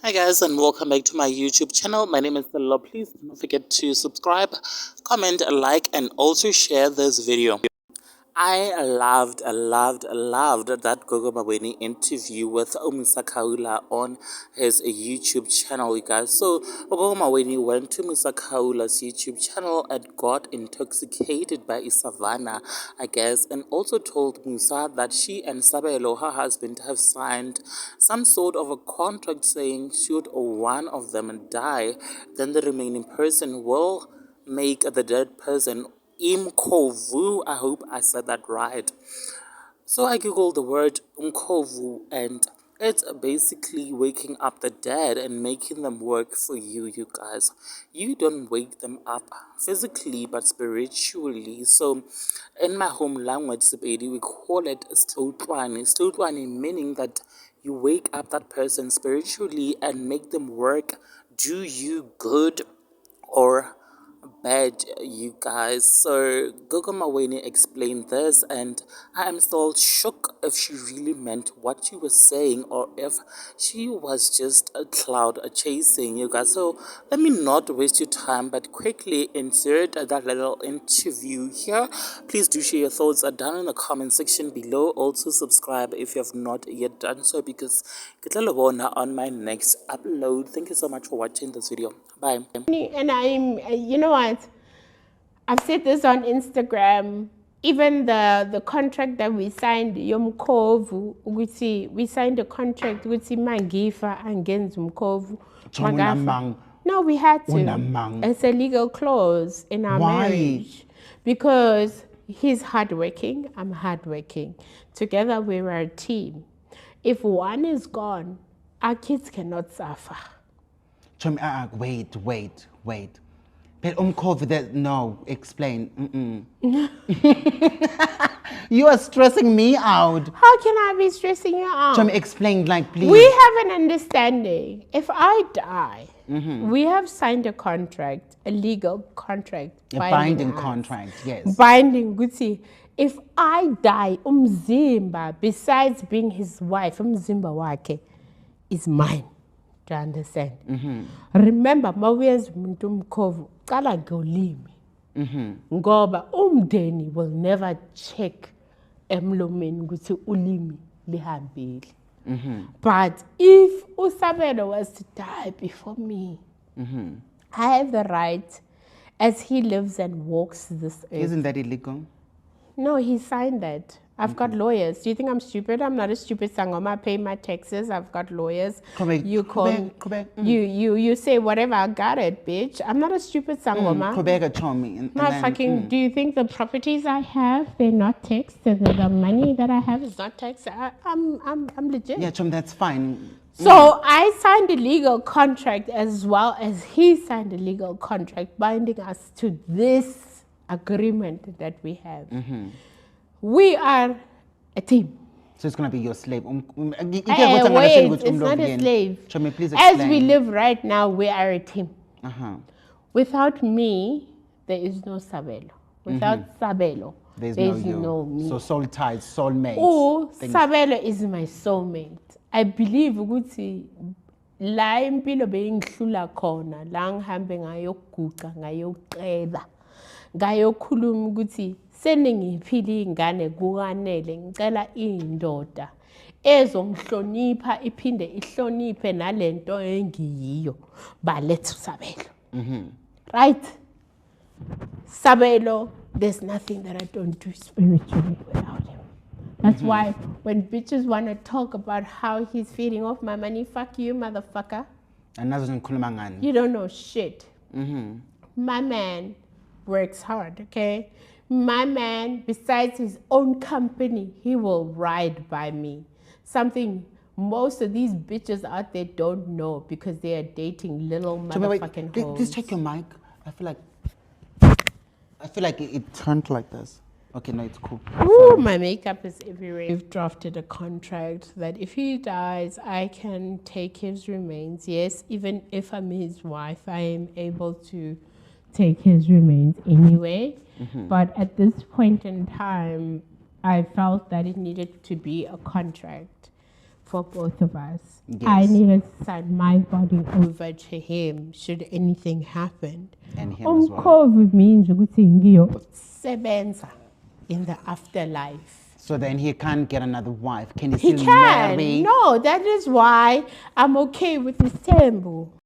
Hi guys, and welcome back to my YouTube channel. My name is Sabelo. Please don't forget to subscribe, comment, like, and also share this video. I loved that Gogo Maweni interview with Kaula on his YouTube channel, you guys. So Gogo Maweni went to Kaula's YouTube channel and got intoxicated by Isavana, I guess, and also told Musa that she and Sabelo, her husband, have signed some sort of a contract saying should one of them die, then the remaining person will make the dead person umkhovu. I hope I said that right. So I googled the word umkhovu, and it's basically waking up the dead and making them work for you, you guys. You don't wake them up physically but spiritually. So in my home language, Sepedi, we call it stotwani. Stotwani meaning that you wake up that person spiritually and make them work, do you good or bad, you guys. So Gogo Maweni explained this, and I am still shook if she really meant what she was saying or if she was just a cloud chasing, you guys. So let me not waste your time but quickly insert that little interview here. Please do share your thoughts down in the comment section below. Also subscribe if you have not yet done so, because get on my next upload. Thank you so much for watching this video. Bye. And you know what? I've said this on Instagram. Even the contract that we signed, umkhovu, we signed a contract with mangifa angenza umkhovu. No, we had to. It's a legal clause in our marriage because he's hardworking, I'm hardworking. Together we were a team. If one is gone, our kids cannot suffer. Wait. But umkhovu, that no, explain. You are stressing me out. How can I be stressing you out? Explain, like, please. We have an understanding. If I die, we have signed a contract, a legal contract. A binding contract, yes. Binding, Gucci. If I die, umzimba, besides being his wife, umzimba wake is mine. To understand. Remember, mawenza umuntu umkhovu qala ngolimi. Ngoba umndeni will never check emlomeni ukuthi ulimi lihambile. But if uSabelo was to die before me, I have the right, as he lives and walks this earth. Isn't that illegal? No, he signed that. I've got lawyers. Do you think I'm stupid? I'm not a stupid sangoma. I pay my taxes. I've got lawyers. You call. You say whatever. I got it, bitch. I'm not a stupid sangoma. Not fucking. Do you think the properties I have, they're not taxed? The money that I have is not taxed. I'm legit. Yeah, that's fine. So I signed a legal contract as well as he signed a legal contract binding us to this agreement that we have. We are a team. So it's going to be your slave. Wait, it's not a slave. Please explain. As we live right now, we are a team. Without me, there is no Sabelo. Without Sabelo, there's no me. So soul ties, soulmate. Oh, Sabelo is my soulmate. I believe ukuthi la impilo beyingihlula khona la ngihambe ngayoguqa ngayoqeda ngayokhuluma ukuthi seningiphile ingane kukanele ngicela indoda ezongihlonipha iphinde ihloniphe nalento engiyiyo balethu Sabelo. Right? Sabelo, there's nothing that I don't do spiritually without him. That's why when bitches want to talk about how he's feeding off my money, fuck you, motherfucker. You don't know shit. My man works hard, okay? My man, besides his own company, he will ride by me. Something most of these bitches out there don't know because they are dating little motherfucking hoes. Please check your mic. I feel like it turned like this. Okay, no, it's cool. Ooh, my makeup is everywhere. We've drafted a contract that if he dies, I can take his remains. Yes, even if I'm his wife, I am able to take his remains anyway. But at this point in time, I felt that it needed to be a contract for both of us. I Yes. needed to sign my body over to him should anything happen. And him as well. Umkhovu means ukuthi ngiyosebenza in the afterlife. So then he can't get another wife. Can he He still can. marry? No, that is why I'm okay with this tembu.